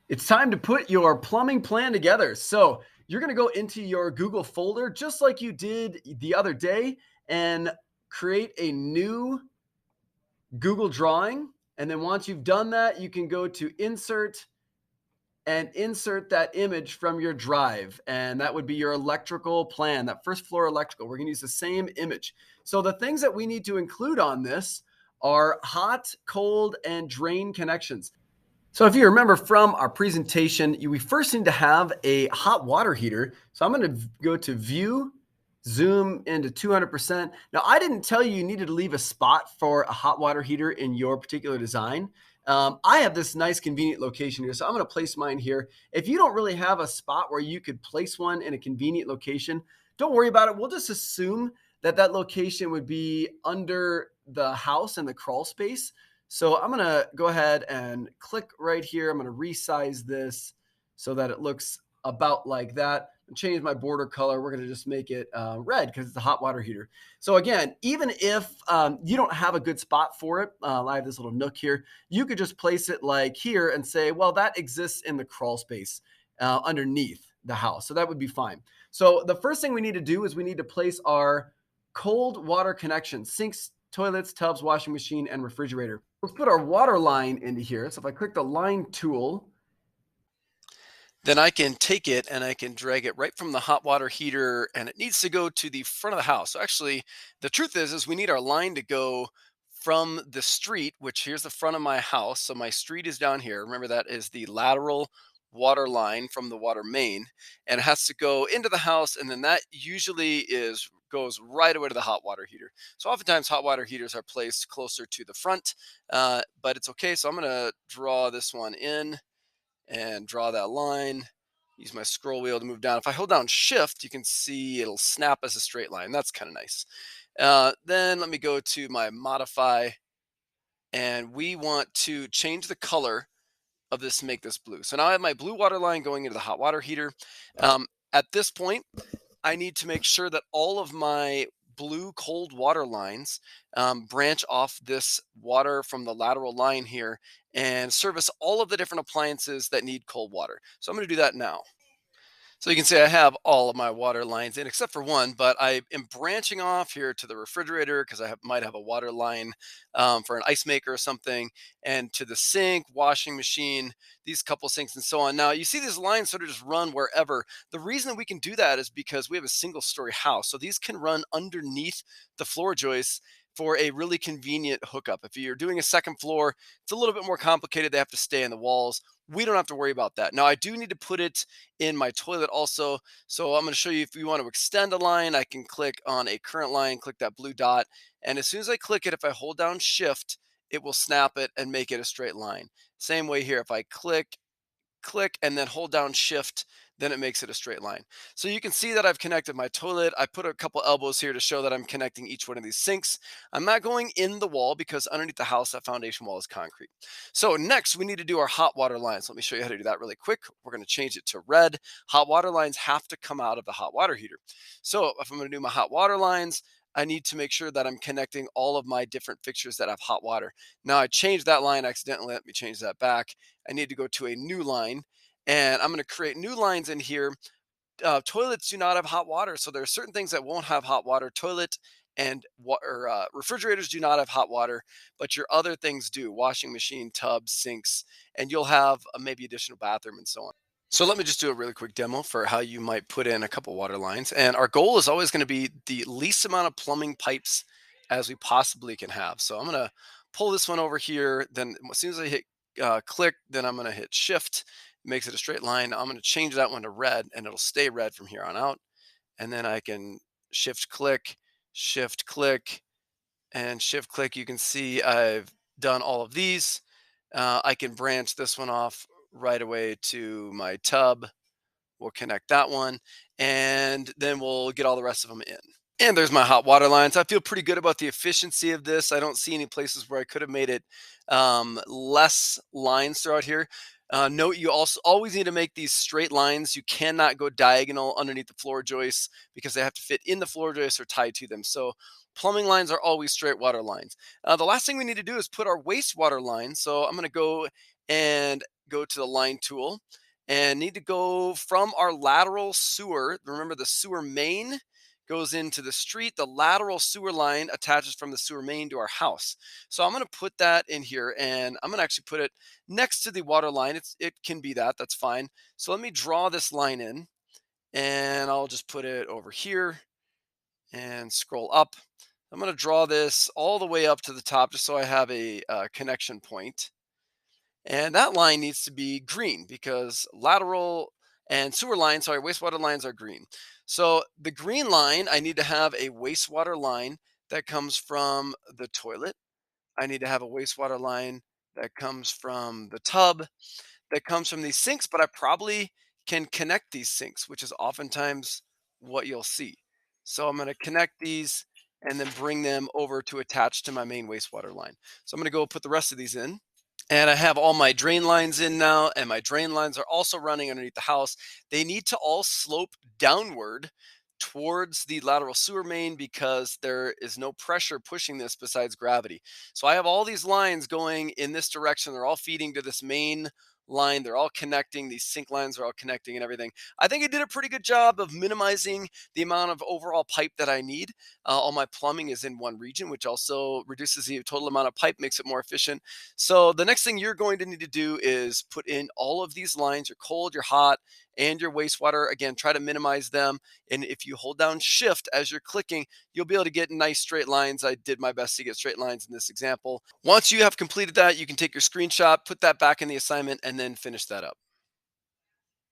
It's time to put your plumbing plan together. So, you're going to go into your Google folder just like you did the other day and create a new Google drawing. And then once you've done that, you can go to insert and insert that image from your drive. And that would be your electrical plan, that first floor electrical. We're going to use the same image. So, the things that we need to include on this are hot, cold, and drain connections. So if you remember from our presentation, we first need to have a hot water heater. So I'm going to go to view, zoom into 200%. Now, I didn't tell you needed to leave a spot for a hot water heater in your particular design. I have this nice convenient location here, so I'm going to place mine here. If you don't really have a spot where you could place one in a convenient location, don't worry about it. We'll just assume that that location would be under the house and the crawl space. So I'm going to go ahead and click right here. I'm going to resize this so that it looks about like that. Change my border color. We're going to just make it red because it's a hot water heater. So again, even if you don't have a good spot for it, I have this little nook here. You could just place it like here and say, well, that exists in the crawl space underneath the house. So that would be fine. So the first thing we need to do is we need to place our cold water connection, sinks, toilets, tubs, washing machine, and refrigerator. Let's put our water line into here. So if I click the line tool, then I can take it and I can drag it right from the hot water heater, and it needs to go to the front of the house. So actually, the truth is we need our line to go from the street, which here's the front of my house. So my street is down here. Remember, that is the lateral water line from the water main, and it has to go into the house, and then that usually is goes right away to the hot water heater. So oftentimes hot water heaters are placed closer to the front, but it's okay. So I'm going to draw this one in and draw that line. Use my scroll wheel to move down. If I hold down shift, you can see it'll snap as a straight line. That's kind of nice. Then let me go to my modify, and we want to change the color of this to make this blue. So now I have my blue water line going into the hot water heater. At this point, I need to make sure that all of my blue cold water lines branch off this water from the lateral line here and service all of the different appliances that need cold water. So I'm going to do that now. So you can see I have all of my water lines in except for one, but I am branching off here to the refrigerator because might have a water line for an ice maker or something, and to the sink, washing machine, these couple sinks, and so on. Now you see these lines sort of just run wherever. The reason that we can do that is because we have a single story house. So these can run underneath the floor joists for a really convenient hookup. If you're doing a second floor, it's a little bit more complicated. They have to stay in the walls. We don't have to worry about that. Now, I do need to put it in my toilet also. So I'm going to show you, if you want to extend a line, I can click on a current line, click that blue dot. And as soon as I click it, if I hold down shift, it will snap it and make it a straight line. Same way here. If I click, and then hold down shift, then it makes it a straight line. So you can see that I've connected my toilet. I put a couple elbows here to show that I'm connecting each one of these sinks. I'm not going in the wall because underneath the house, that foundation wall is concrete. So next we need to do our hot water lines. Let me show you how to do that really quick. We're going to change it to red. Hot water lines have to come out of the hot water heater. So if I'm going to do my hot water lines, I need to make sure that I'm connecting all of my different fixtures that have hot water. Now I changed that line accidentally. Let me change that back. I need to go to a new line, and I'm going to create new lines in here. Toilets do not have hot water, so there are certain things that won't have hot water. Toilet and refrigerators do not have hot water, but your other things do: washing machine, tubs, sinks, and you'll have maybe additional bathroom and so on. So let me just do a really quick demo for how you might put in a couple water lines. And our goal is always going to be the least amount of plumbing pipes as we possibly can have. So I'm going to pull this one over here. Then as soon as I hit click, then I'm going to hit shift. It makes it a straight line. I'm going to change that one to red, and it'll stay red from here on out. And then I can shift click, and shift click. You can see I've done all of these. I can branch this one off right away to my tub. We'll connect that one, and then we'll get all the rest of them in. And there's my hot water lines. I feel pretty good about the efficiency of this. I don't see any places where I could have made it less lines throughout here. Note, you also always need to make these straight lines. You cannot go diagonal underneath the floor joists because they have to fit in the floor joists or tied to them. So plumbing lines are always straight water lines. The last thing we need to do is put our wastewater line. So I'm going to go and go to the line tool and need to go from our lateral sewer. Remember, the sewer main goes into the street. The lateral sewer line attaches from the sewer main to our house. So I'm going to put that in here, and I'm going to actually put it next to the water line. It can be that. That's fine. So let me draw this line in, and I'll just put it over here and scroll up. I'm going to draw this all the way up to the top just so I have a connection point. And that line needs to be green because lateral and sewer lines, sorry, wastewater lines are green. So the green line, I need to have a wastewater line that comes from the toilet. I need to have a wastewater line that comes from the tub, that comes from these sinks, but I probably can connect these sinks, which is oftentimes what you'll see. So I'm going to connect these and then bring them over to attach to my main wastewater line. So I'm going to go put the rest of these in. And I have all my drain lines in now, and my drain lines are also running underneath the house. They need to all slope downward towards the lateral sewer main because there is no pressure pushing this besides gravity. So I have all these lines going in this direction. They're all feeding to this main line. They're all connecting. These sink lines are all connecting and everything. I think I did a pretty good job of minimizing the amount of overall pipe that I need. All my plumbing is in one region, which also reduces the total amount of pipe, makes it more efficient. So the next thing you're going to need to do is put in all of these lines, your cold, your hot, and your wastewater. Again, try to minimize them. And if you hold down shift as you're clicking, you'll be able to get nice straight lines. I did my best to get straight lines in this example. Once you have completed that, you can take your screenshot, put that back in the assignment, and then finish that up.